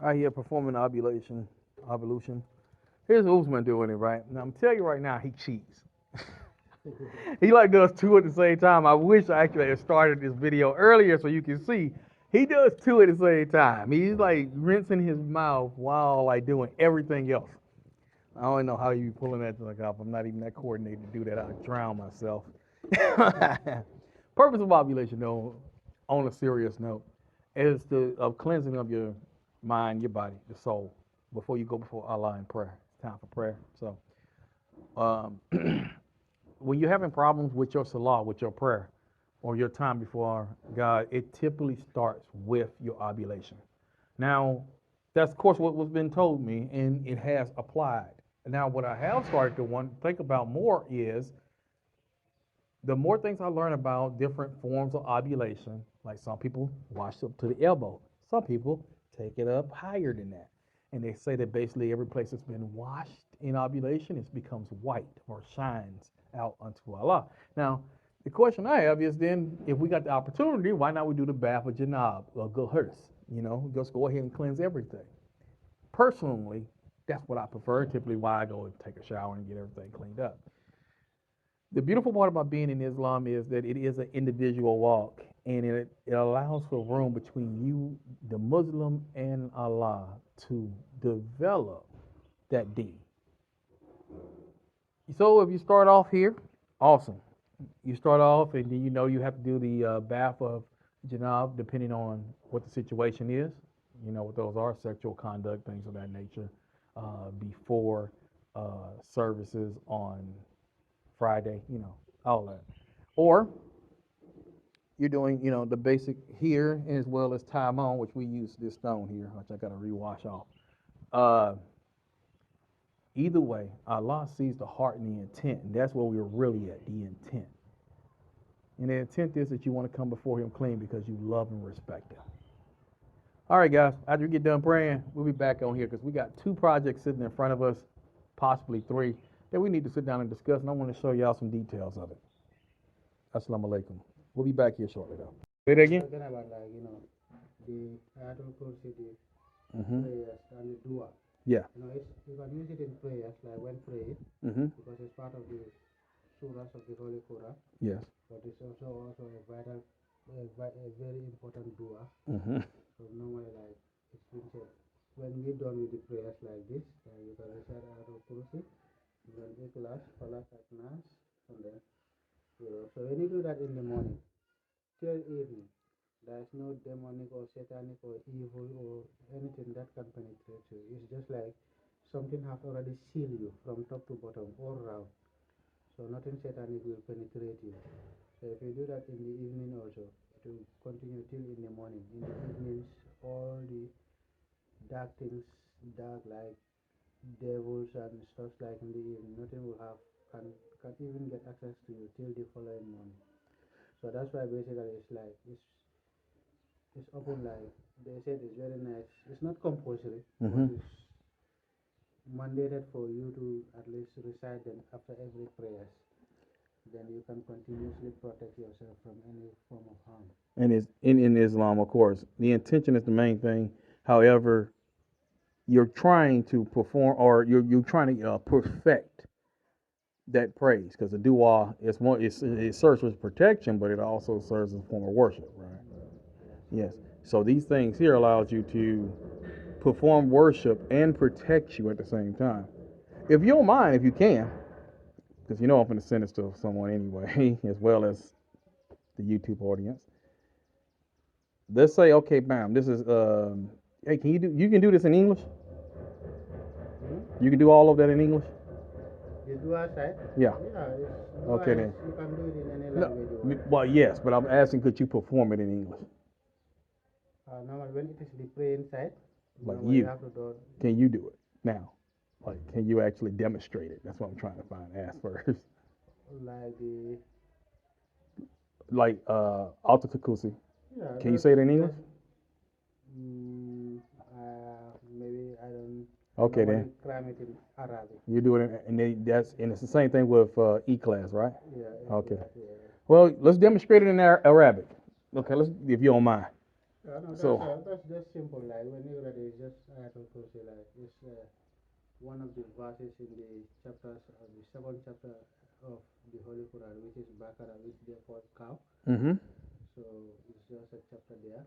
Out here performing ovulation. Here's Usman doing it right now. I'm telling you right now, he cheats. He like does two at the same time. I wish I actually had started this video earlier so you can see. He does two at the same time. He's like rinsing his mouth while like doing everything else. I don't know how you pulling that like off. I'm not even that coordinated to do that. I'd drown myself. Purpose of ovulation, though, on a serious note, is the of cleansing of your mind, your body, the soul, before you go before Allah in prayer. It's time for prayer. So, um, when you're having problems with your salah, with your prayer, or your time before God, it typically starts with your ovulation. Now, that's of course what was been told me, and it has applied. Now, what I have started to think about more is the more things I learn about different forms of ovulation, like some people wash up to the elbow, some people take it up higher than that. And they say that basically every place that's been washed in ovulation, it becomes white or shines out unto Allah. Now, the question I have is then, if we got the opportunity, why not we do the bath of Janab or Gohurs? Just go ahead and cleanse everything. Personally, that's what I prefer. Typically, why I go and take a shower and get everything cleaned up. The beautiful part about being in Islam is that it is an individual walk, and it allows for room between you, the Muslim, and Allah to develop that deen. So if you start off here, awesome. You start off, and then you have to do the bath of Janab, depending on what the situation is. You know what those are: sexual conduct, things of that nature, before services on Friday, all that. Or you're doing, the basic here as well as Taimon, which we use this stone here, which I got to rewash off. Uh, Either way, Allah sees the heart and the intent, and that's where we're really at, the intent. And the intent is that you want to come before Him clean because you love and respect Him. All right, guys, after you get done praying, we'll be back on here because we got 2 projects sitting in front of us, possibly 3, that we need to sit down and discuss, and I want to show y'all some details of it. Assalamu alaikum. We'll be back here shortly, though. Say that again? Talking about the Ayatul Kursi, the Mm-hmm. prayers and the dua. Yeah. You can use it in prayers, like when praying, Mm-hmm. because it's part of the surahs of the Holy Quran. Yes. But it's also a vital, a very important dua. Mm-hmm. So normally, like it's been said, when we're done with the prayers like this, you can recite Ayatul Kursi, then Ikhlas, Falak, and Nas, and then so when you do that in the morning till evening, there is no demonic or satanic or evil or anything that can penetrate you. It's just like something has already sealed you from top to bottom, all around. So nothing satanic will penetrate you. So if you do that in the evening also, it will continue till in the morning. In the evenings, all the dark things, dark like devils and stuff like in the evening, nothing will have can even get access to you till the following morning. So that's why basically it's like it's open, like they said, it's very nice. It's not compulsory, Mm-hmm. but it's mandated for you to at least recite them after every prayers. Then you can continuously protect yourself from any form of harm. And it's in Islam, of course. The intention is the main thing. However, you're trying to perform, or you're trying to perfect that praise, because the dua is one. It serves as protection, but it also serves as a form of worship, right? Yes. So these things here allows you to perform worship and protect you at the same time. If you don't mind, if you can, because I'm going to send this to someone anyway, as well as the YouTube audience. Let's say, okay, bam, this is hey, you can do this in English? You can do all of that in English? The dua side? Yeah. Yeah, Okay then. you can do it in any No, language you want. well, yes, but I'm asking, could you perform it in English? Normally when it is the praying side, Like you you. have to do Can you do it now? Like, can you actually demonstrate it? That's what I'm trying to ask first. like the Like, Alta yeah. Can you say it in English? Maybe I don't. Okay normally then. cram it in Arabic. You do it, and it's the same thing with E-class, right? Yeah. Okay. Yeah. Well, let's demonstrate it in Arabic. Okay, if you don't mind. No, So, that's just simple. Like when you read it, it's just Ayatul Kursi. Like it's one of the verses in the chapters, the second chapter of the Holy Quran, which is Baqarah, which they call cow. mm-hmm. So it's just a chapter there.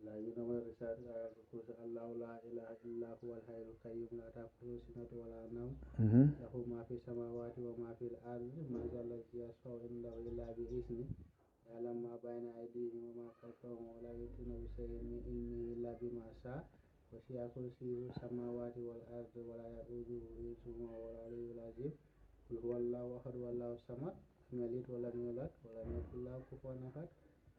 Like you know when it says Ayatul Kursi, Allahu la ilaha illa huwa al-hayyul qayyum la ta'khudhuhu sinatun wa la nawm Mm-hmm. lahu ma fi samawati wa ma fil ardi man dhal ladhi yashfa'u indahu illa bi idhnihi يعلم ما بين أيديهم وما خلفهم ولا يحيطون بشيء من علمه إلا بما شاء وسع كرسيه السماوات والأرض ولا يئوده حفظهما وهو العلي العظيم قل هو الله أحد والله الصمد لم يلد ولم يولد ولم يكن له كفوا أحد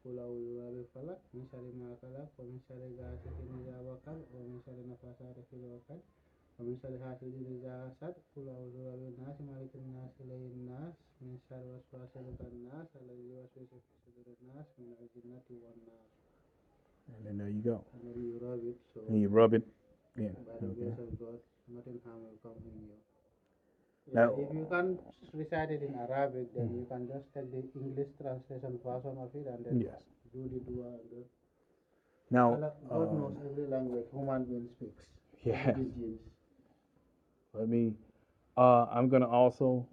قل أعوذ برب الفلق من شر ما خلق ومن شر غاسق إذا وقب ومن شر النفاثات في العقد ومن شر حاسد إذا حسد قل أعوذ برب الناس مالك الناس إله الناس من شر وسواس الناس الذي يوسوس في صدور الناس من الجنة والناس. And then there you go. And then you rub it, so And you rub it in. by the grace of God, nothing harm will come in you. Now, If you can't recite it in Arabic, then you can just take the English translation version of it and then yes. do the dua and do. Now, God knows every language human being speaks. yeah. Every genes. Let me. I'm gonna also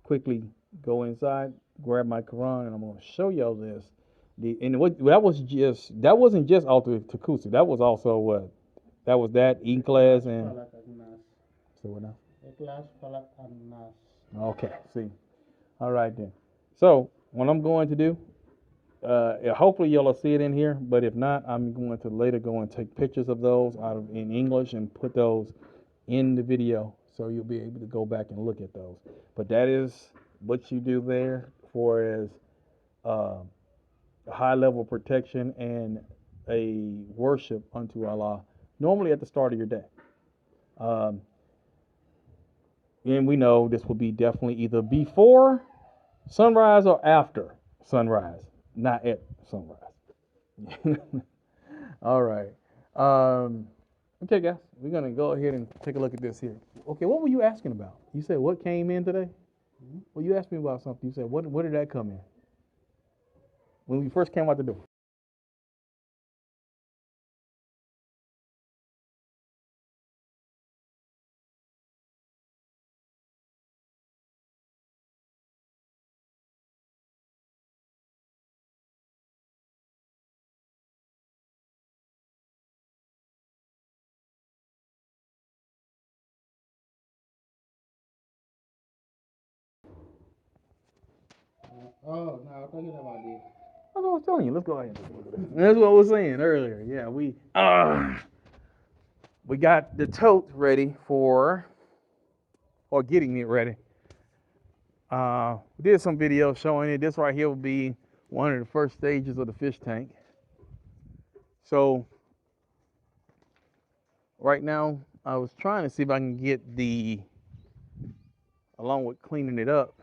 quickly go inside, grab my Quran, and I'm gonna show y'all this. That wasn't just Alter Takusi. That was also what? That was that E-class and. So what now? E-class, Falak, and Nas. Okay. See. All right then. So what I'm going to do. Hopefully y'all will see it in here, but if not, I'm going to later go and take pictures of those in English and put those in the video, so you'll be able to go back and look at those. But that is what you do there for as a high level protection and a worship unto Allah, normally at the start of your day. And we know this will be definitely either before sunrise or after sunrise, not at sunrise. All right. Okay, guys, we're going to go ahead and take a look at this here. Okay, what were you asking about? You said what came in today? Mm-hmm. Well, you asked me about something. You said, what did that come in? When we first came out the door. Now talking about the. That's what I was telling you. Let's go ahead. That's what I was saying earlier. Yeah, we got the tote ready or getting it ready. We did some videos showing it. This right here will be one of the first stages of the fish tank. So right now, I was trying to see if I can get along with cleaning it up,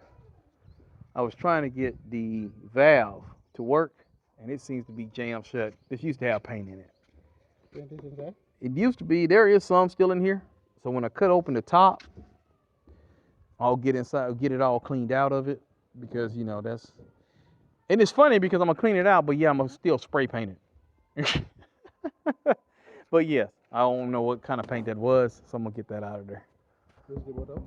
I was trying to get the valve to work, and it seems to be jammed shut. This used to have paint in it. It used to be, there is some still in here. So when I cut open the top, I'll get inside, get it all cleaned out of it, because, you know, that's, and it's funny because I'm gonna clean it out, but yeah, I'm gonna still spray paint it. But yes, I don't know what kind of paint that was, so I'm gonna get that out of there. This is the bottom?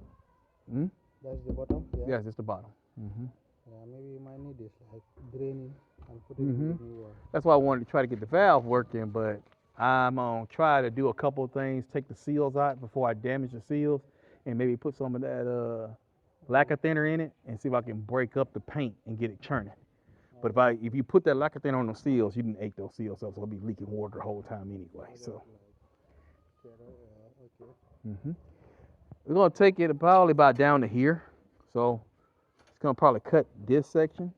Hmm? That's the bottom? Yeah. Yes, it's the bottom. Mm-hmm. Yeah, maybe you might need this, like draining and put it in the new one. That's why I wanted to try to get the valve working, but I'm gonna try to do a couple of things, take the seals out before I damage the seals, and maybe put some of that lacquer thinner in it and see if I can break up the paint and get it churning. But if you put that lacquer thinner on those seals, you didn't ate those seals up, so it'll be leaking water the whole time anyway. So. Okay. We're gonna take it probably about down to here. So it's gonna probably cut this section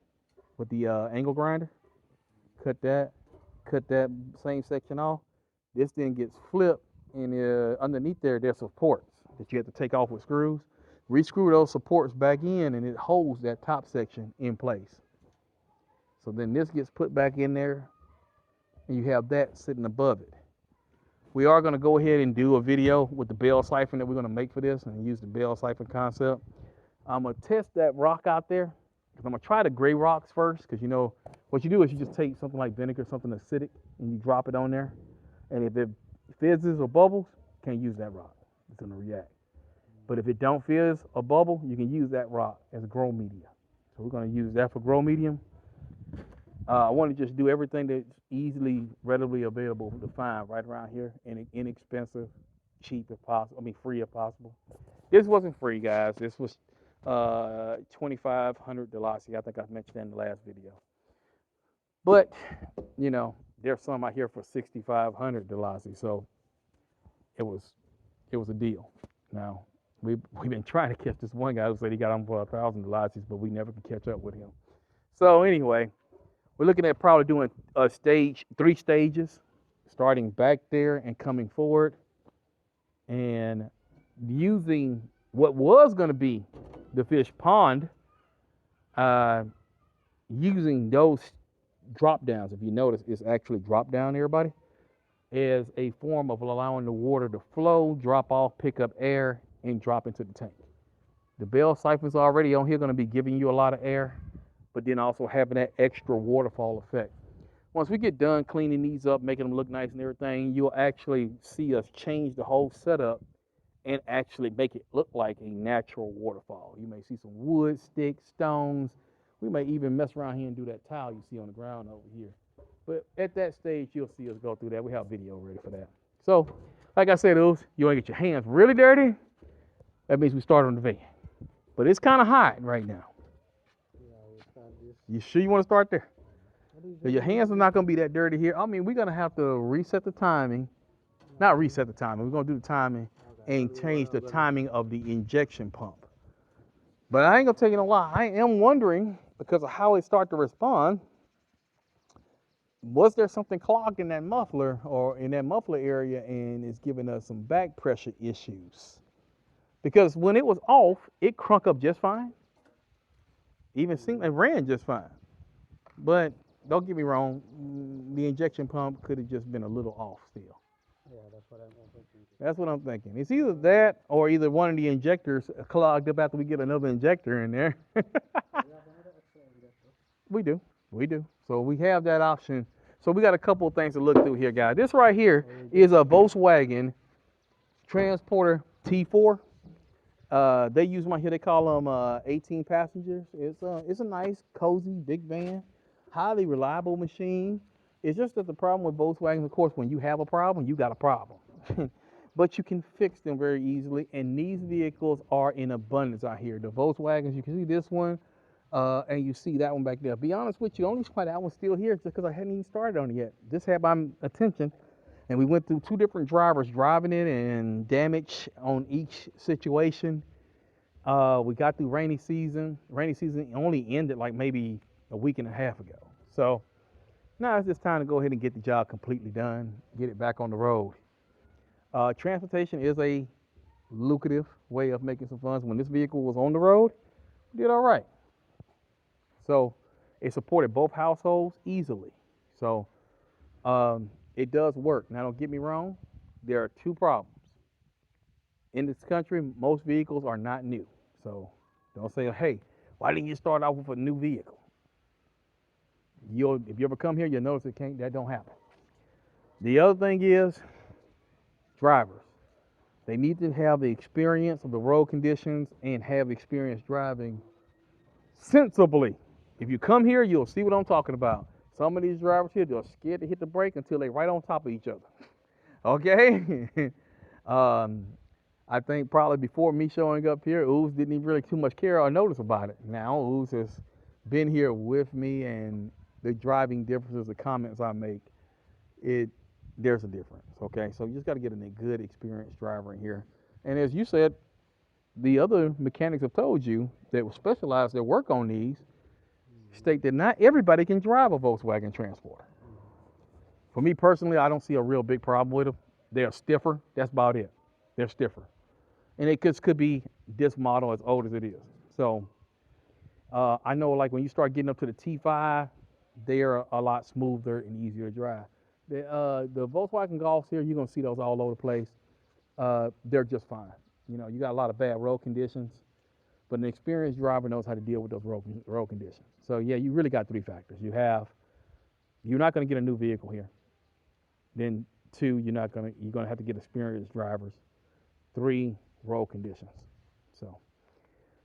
with the angle grinder. Cut that same section off. This then gets flipped, and underneath there's supports that you have to take off with screws. Rescrew those supports back in, and it holds that top section in place. So then this gets put back in there, and you have that sitting above it. We are going to go ahead and do a video with the bell siphon that we're going to make for this, and use the bell siphon concept. I'm going to test that rock out there, because I'm going to try the gray rocks first, because, you know, What you do is you just take something like vinegar, something acidic, and you drop it on there. And if it fizzes or bubbles, you can't use that rock. It's gonna react. But if it don't fizz or bubble, you can use that rock as a grow media. So we're gonna use that for grow medium. I want to just do everything that's easily, readily available to find right around here, and inexpensive, cheap if possible. I mean, free if possible. This wasn't free, guys. This was 2,500 Delasi. I think I mentioned that in the last video. But you know, there's some out here for 6,500 Delasi, so it was a deal. Now we've been trying to catch this one guy who said he got them for 1,000 Delasis, but we never could catch up with him. So anyway, we're looking at probably doing a stage, 3 stages, starting back there and coming forward, and using what was going to be the fish pond, using those drop downs. If you notice, it's actually drop down, everybody, as a form of allowing the water to flow, drop off, pick up air, and drop into the tank. The bell siphons already on here going to be giving you a lot of air, but then also having that extra waterfall effect. Once we get done cleaning these up, making them look nice and everything, you'll actually see us change the whole setup and actually make it look like a natural waterfall. You may see some wood, sticks, stones. We may even mess around here and do that tile you see on the ground over here. But at that stage, you'll see us go through that. We have video ready for that. So, like I said, you want to get your hands really dirty, that means we start on the van. But it's kind of hot right now. You sure you want to start there? Your hands are not going to be that dirty here. I mean, we're going to have to reset the timing. Not reset the timing. We're going to do the timing and change the timing of the injection pump. But I ain't going to tell you no lie. I am wondering, because of how it started to respond, was there something clogged in that muffler or in that muffler area and it's giving us some back pressure issues? Because when it was off, it crunk up just fine. Even seemed like it ran just fine. But don't get me wrong, the injection pump could have just been a little off still. Yeah, that's what I'm thinking. That's what I'm thinking. It's either that or either one of the injectors clogged up after we get another injector in there. We do. So we have that option. So we got a couple of things to look through here, guys. This right here is a Volkswagen Transporter T4. They use them out here. They call them 18 passengers. It's a nice, cozy, big van, highly reliable machine. It's just that the problem with Volkswagens, of course, when you have a problem, you got a problem. But you can fix them very easily, and these vehicles are in abundance out here. The Volkswagens, you can see this one, and you see that one back there. Be honest with you, only why that one's still here is just because I hadn't even started on it yet. This had my attention, and we went through 2 different drivers driving it and damage on each situation. We got through rainy season. Rainy season only ended like maybe a week and a half ago. So now it's just time to go ahead and get the job completely done, get it back on the road. Transportation is a lucrative way of making some funds. When this vehicle was on the road, we did all right. So it supported both households easily. So it does work. Now, don't get me wrong. There are 2 problems. In this country, most vehicles are not new. So don't say, hey, why didn't you start off with a new vehicle? If you ever come here, you'll notice that don't happen. The other thing is drivers. They need to have the experience of the road conditions and have experience driving sensibly. If you come here, you'll see what I'm talking about. Some of these drivers here, they're scared to hit the brake until they're right on top of each other. Okay? I think probably before me showing up here, Ooze didn't even really too much care or notice about it. Now, Ooze has been here with me, and the driving differences, the comments I make, there's a difference, okay? So you just got to get a good, experienced driver in here. And as you said, the other mechanics have told you that will specialize their work on these, state that not everybody can drive a Volkswagen Transporter. For me personally, I don't see a real big problem with them. They're stiffer. That's about it. They're stiffer. And it could be this model as old as it is. So I know, like, when you start getting up to the T5, they're a lot smoother and easier to drive. The Volkswagen Golfs here, you're going to see those all over the place. They're just fine. You know, you got a lot of bad road conditions, but an experienced driver knows how to deal with those road conditions. So, yeah, you really got 3 factors. You have You're not going to get a new vehicle here. Then two, you're gonna have to get experienced drivers. Three, road conditions. So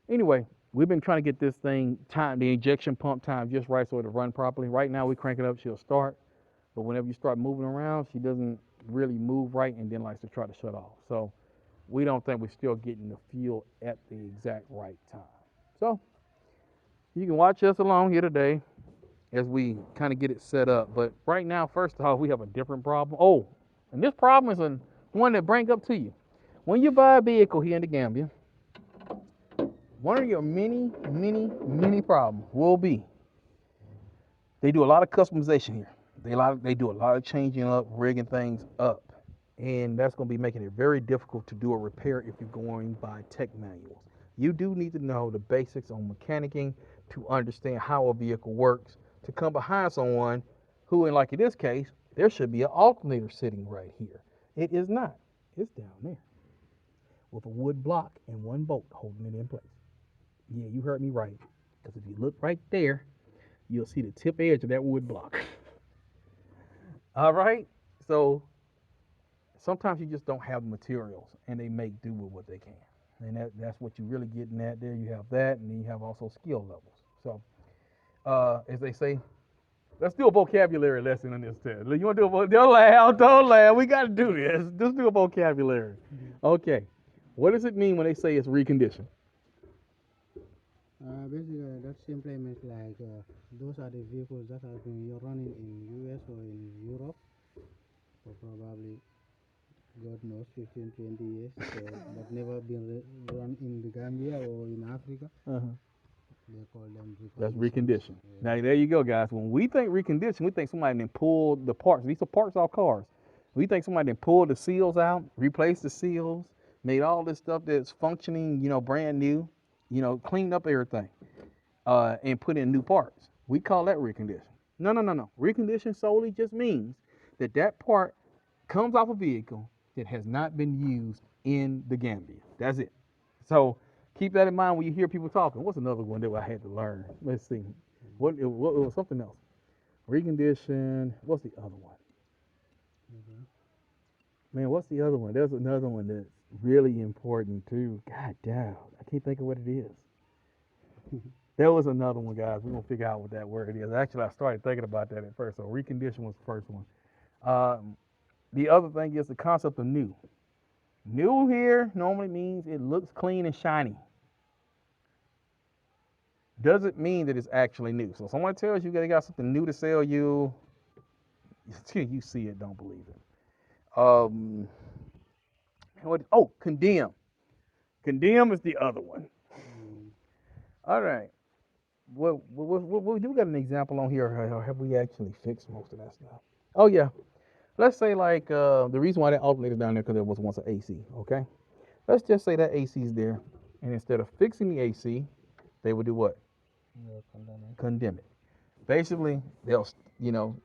anyway, we've been trying to get this thing time, the injection pump time just right so it'll run properly. Right now we crank it up, she'll start, but whenever you start moving around, she doesn't really move right and then likes to try to shut off. So we don't think we're still getting the fuel at the exact right time. So you can watch us along here today as we kind of get it set up. But right now, first off, we have a different problem. Oh, and this problem is one that brings up to you. When you buy a vehicle here in the Gambia, one of your many problems will be they do a lot of customization here. They do a lot of changing up, rigging things up. And that's going to be making it very difficult to do a repair if you're going by tech manuals. You do need to know the basics on mechanicking to understand how a vehicle works, to come behind someone who, in like in this case, there should be an alternator sitting right here. It is not. It's down there with a wood block and one bolt holding it in place. Yeah, you heard me right. Because if you look right there, you'll see the tip edge of that wood block. All right? So sometimes you just don't have the materials and they make do with what they can. And that's what you're really getting at there. You have that, and then you have also skill levels. So, as they say, let's do a vocabulary lesson on this test. You want to do a don't laugh. We got to do this. Let's do a vocabulary. Okay. What does it mean when they say it's reconditioned? Basically, that simply means like those are the vehicles that have been running in US or in Europe for probably God knows 15, 20 years, so, but never been run in the Gambia or in Africa. They call them reconditioned. That's reconditioned. Yeah. Now there you go, guys. When we think reconditioned, we think somebody then pulled the parts. These are parts off cars. We think somebody then pulled the seals out, replaced the seals, made all this stuff that's functioning, brand new, cleaned up everything, and put in new parts. We call that reconditioned. No. Reconditioned solely just means that part comes off a vehicle that has not been used in the Gambia. That's it. So keep that in mind when you hear people talking. What's another one that I had to learn? Let's see. What it was something else. Recondition. What's the other one? Man, what's the other one? There's another one that's really important too. God damn, I can't think of what it is. There was another one, guys. We're gonna figure out what that word is. Actually, I started thinking about that at first. So recondition was the first one. The other thing is the concept of new. New here normally means it looks clean and shiny. Doesn't mean that it's actually new. So someone tells you they got something new to sell you, until you see it, don't believe it. Condemn. Condemn is the other one. All right. Well, we do got an example on here. Or have we actually fixed most of that stuff? Oh, yeah. Let's say like the reason why that alternator down there because there was once an AC, okay? Let's just say that AC is there, and instead of fixing the AC, they would do what? Condemn it. Basically, they'll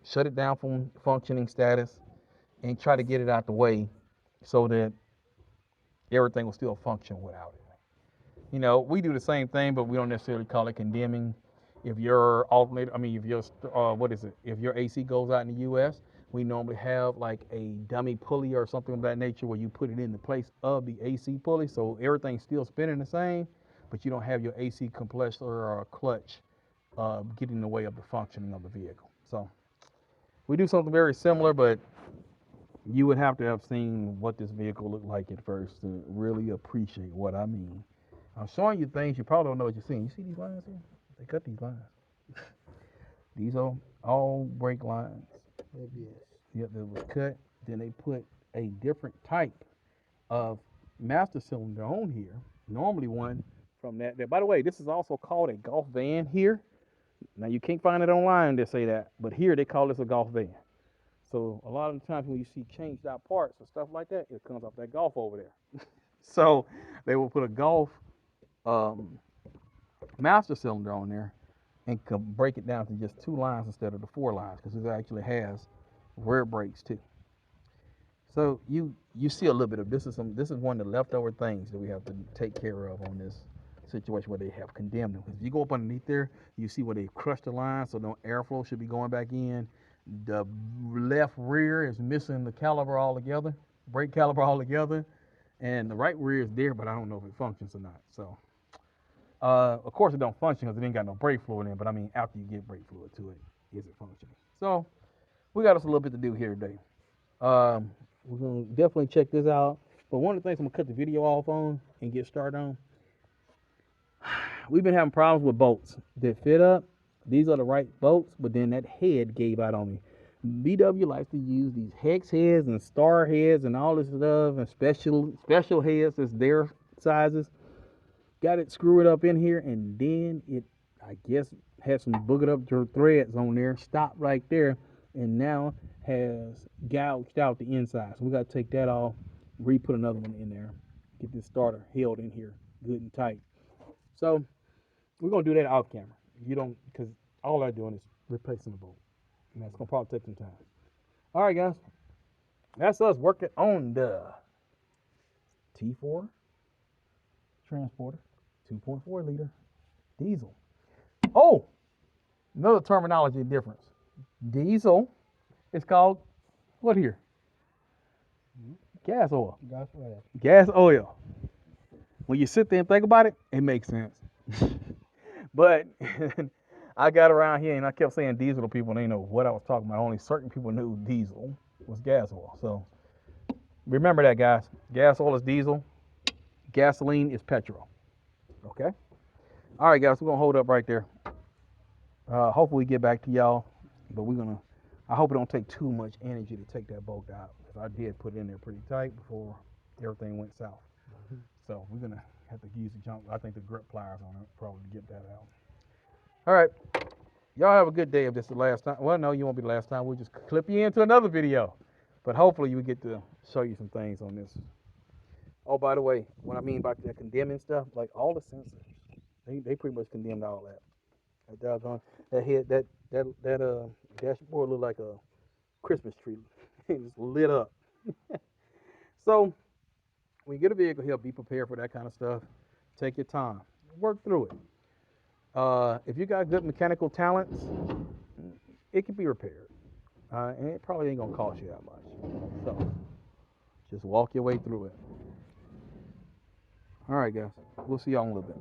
shut it down from functioning status and try to get it out the way so that everything will still function without it. We do the same thing, but we don't necessarily call it condemning. If your alternator, if your if your AC goes out in the U.S., we normally have like a dummy pulley or something of that nature where you put it in the place of the AC pulley, so everything's still spinning the same, but you don't have your AC compressor or clutch getting in the way of the functioning of the vehicle. So we do something very similar, but you would have to have seen what this vehicle looked like at first to really appreciate what I mean. I'm showing you things you probably don't know what you're seeing. You see these lines here? They cut these lines. These are all brake lines. ABS. Yep, that was cut. Then they put a different type of master cylinder on here. Normally one from that. By the way, this is also called a golf van here. Now you can't find it online to say that, but here they call this a golf van. So a lot of the times when you see changed out parts or stuff like that, it comes off that golf over there. So they will put a golf master cylinder on there and can break it down to just 2 lines instead of the 4 lines because it actually has rear brakes too. So you see a little bit of this is one of the leftover things that we have to take care of on this situation where they have condemned them. Because if you go up underneath there, you see where they crushed the line, so no airflow should be going back in. The left rear is missing the caliper altogether, brake caliper altogether, and the right rear is there, but I don't know if it functions or not. So, of course it don't function because it ain't got no brake fluid in. But I mean, after you get brake fluid to it, is it functioning? So, we got us a little bit to do here today. We're gonna definitely check this out. But one of the things I'm gonna cut the video off on and get started on. We've been having problems with bolts that fit up. These are the right bolts, but then that head gave out on me. VW likes to use these hex heads and star heads and all this stuff and special heads that's their sizes. Got it screwed up in here, and then it, I guess, had some boogered up threads on there. Stopped right there, and now has gouged out the inside. So we got to take that off, re-put another one in there, get this starter held in here good and tight. So we're gonna do that off camera. You don't, because all I'm doing is replacing the bolt, and that's gonna probably take some time. All right, guys, that's us working on the T4 transporter, 2.4 liter diesel. Oh, another terminology difference. Diesel is called what here? Gas oil. Gas oil. Gas oil. When you sit there and think about it, it makes sense. But I got around here and I kept saying diesel to people and they know what I was talking about. Only certain people knew diesel was gas oil. So remember that, guys. Gas oil is diesel. Gasoline is petrol. Okay? All right, guys, we're going to hold up right there. Hopefully we get back to y'all. But I hope it don't take too much energy to take that bolt out. Because I did put it in there pretty tight before everything went south. So we're going to have to use the jump. I think the grip pliers on it probably to get that out. All right. Y'all have a good day if this is the last time. Well, no, you won't be the last time. We'll just clip you into another video. But hopefully you get to show you some things on this. Oh, by the way, what I mean by that condemning stuff, like all the sensors, they pretty much condemned all that. That head, that dashboard looked like a Christmas tree. It just lit up. So when you get a vehicle here, be prepared for that kind of stuff. Take your time. Work through it. If you got good mechanical talents, it can be repaired. And it probably ain't going to cost you that much. So just walk your way through it. All right, guys. We'll see y'all in a little bit.